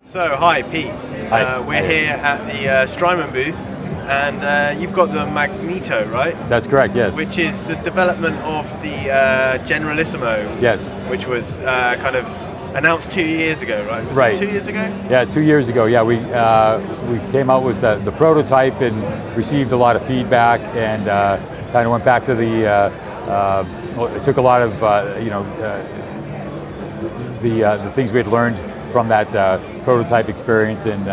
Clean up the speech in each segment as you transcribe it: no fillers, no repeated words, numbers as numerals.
So, hi Pete. Hi. We're here at the Strymon booth, and you've got the Magneto, right? That's correct, yes. Which is the development of the Generalissimo. Yes. Which was kind of announced 2 years ago, right? Was Right. it 2 years ago? Yeah, 2 years ago. Yeah, we came out with the prototype and received a lot of feedback, and kind of went back to the. It took a lot of the things we had learned from that prototype experience, and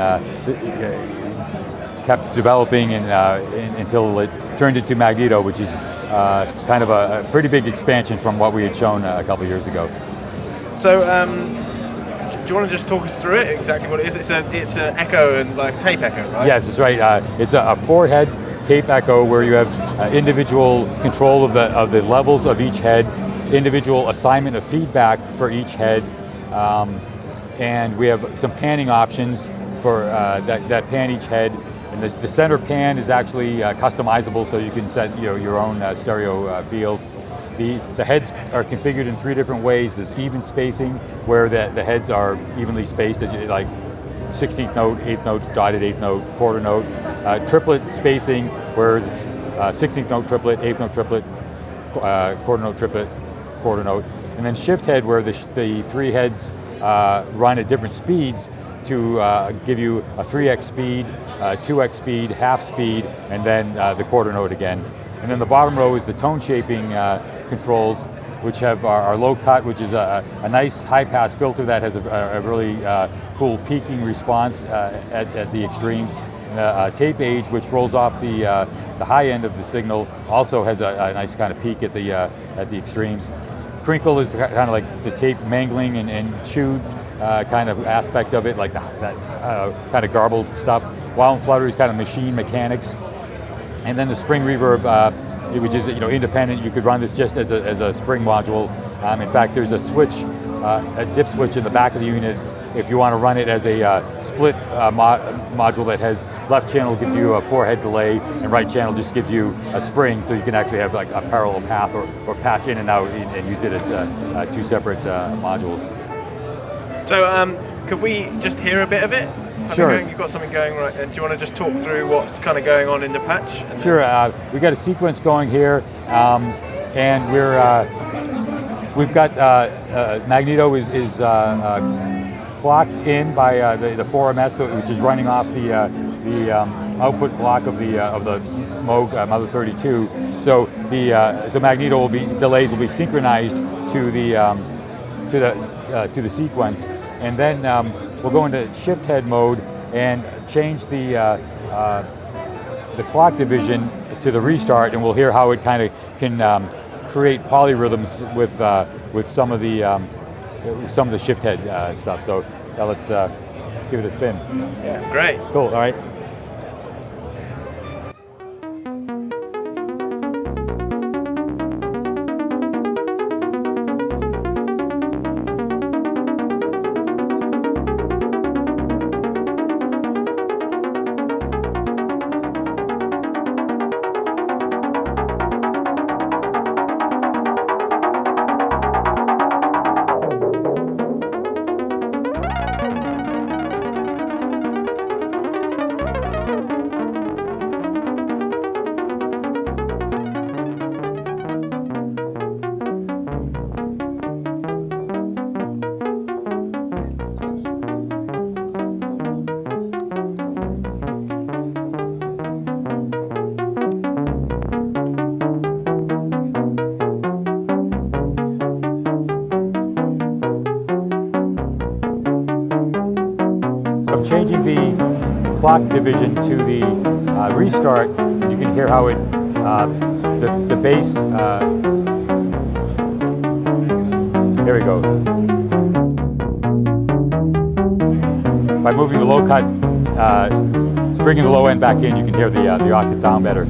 kept developing until it turned into Magneto, which is kind of a pretty big expansion from what we had shown a couple of years ago. So, do you want to just talk us through it? Exactly what it is? It's an echo and like tape echo, right? Yes, that's right. It's a four-head tape echo where you have individual control of the levels of each head, individual assignment of feedback for each head, and we have some panning options for that pan each head. And the center pan is actually customizable, so you can set your own stereo field. The heads are configured in 3 different ways. There's even spacing, where the heads are evenly spaced, as like 16th note, 8th note, dotted 8th note, quarter note. Triplet spacing, where it's 16th note triplet, 8th note triplet, quarter note triplet, quarter note. And then shift head, where the 3 heads run at different speeds to give you a 3x speed, 2x speed, half speed, and then the quarter note again. And then the bottom row is the tone shaping controls, which have our low cut, which is a nice high pass filter that has a really cool peaking response at the extremes. And tape age, which rolls off the high end of the signal, also has a nice kind of peak at the extremes. Crinkle is kind of like the tape mangling and chewed kind of aspect of it, like that kind of garbled stuff. Wow and Flutter is kind of machine mechanics. And then the spring reverb, which is independent. You could run this just as a spring module. In fact, there's a switch, a dip switch in the back of the unit. If you want to run it as a split module that has left channel gives you a 4-head delay, and right channel just gives you a spring, so you can actually have like a parallel path or patch in and out and use it as 2 separate modules. So, could we just hear a bit of it? Sure. You've got something going, right? And do you want to just talk through what's kind of going on in the patch? Sure. We've got a sequence going here, and we've got Magneto is clocked in by the 4MS, which is running off the output clock of the Moog Mother 32. So so Magneto delays will be synchronized to the sequence, and then we'll go into shift head mode and change the clock division to the restart, and we'll hear how it kind of can create polyrhythms with some of the shift head stuff. So let's give it a spin. Yeah, great. Cool. All right. Changing the clock division to the restart, you can hear how the bass. Here we go. By moving the low cut, bringing the low end back in, you can hear the octave down better.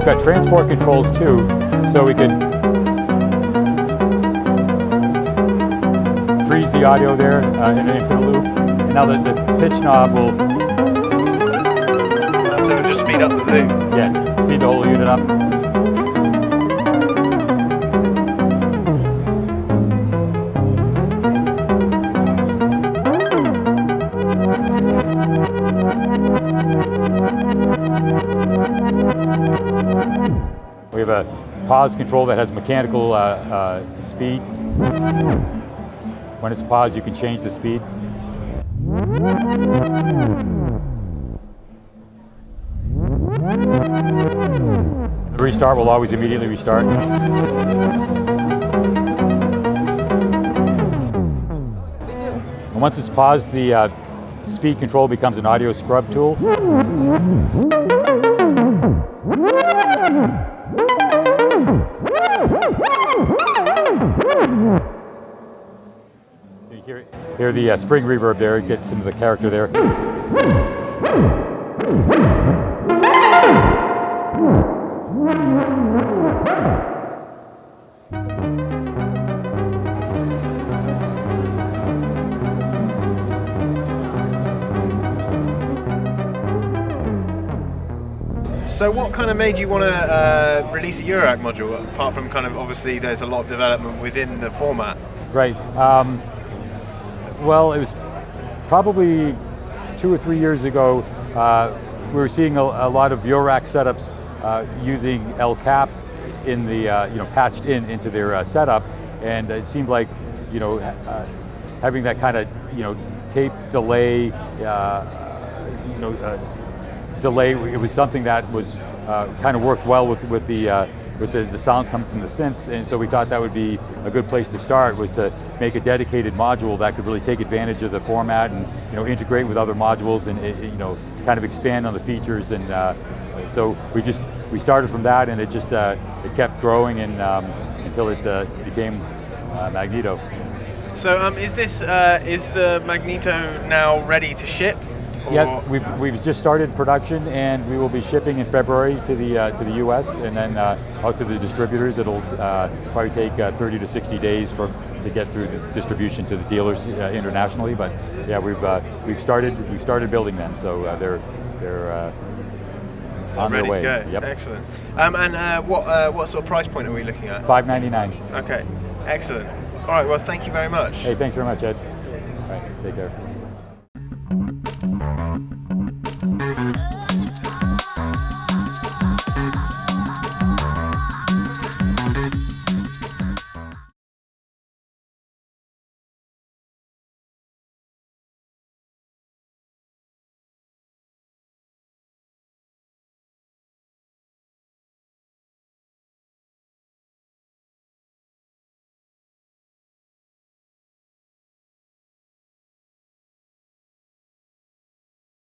We've got transport controls too, so we can freeze the audio there in an infinite loop. And now the pitch knob will, So it'll just speed up the loop. yes, speed the whole unit up. We have a pause control that has mechanical speed. When it's paused, you can change the speed. The restart will always immediately restart. And once it's paused, the speed control becomes an audio scrub tool. So you hear the spring reverb there, it gets into the character there. So what kind of made you want to release a Eurorack module, apart from kind of obviously there's a lot of development within the format? Right. Well, it was probably 2 or 3 years ago. We were seeing a lot of Eurorack setups using El Cap in the patched into their setup, and it seemed like having that kind of tape delay. Delay. It was something that was kind of worked well with the sounds coming from the synths, and so we thought that would be a good place to start, was to make a dedicated module that could really take advantage of the format and integrate with other modules and kind of expand on the features. And so we started from that, and it just it kept growing and until it became Magneto. So is the Magneto now ready to ship? Yeah, we've just started production, and we will be shipping in February to the U.S. and then out to the distributors. It'll probably take 30 to 60 days to get through the distribution to the dealers internationally. But yeah, we've started building them, so they're on ready their way. To go. Yep. Excellent. And what sort of price point are we looking at? $599. Okay, excellent. All right. Well, thank you very much. Hey, thanks very much, Ed. All right, take care.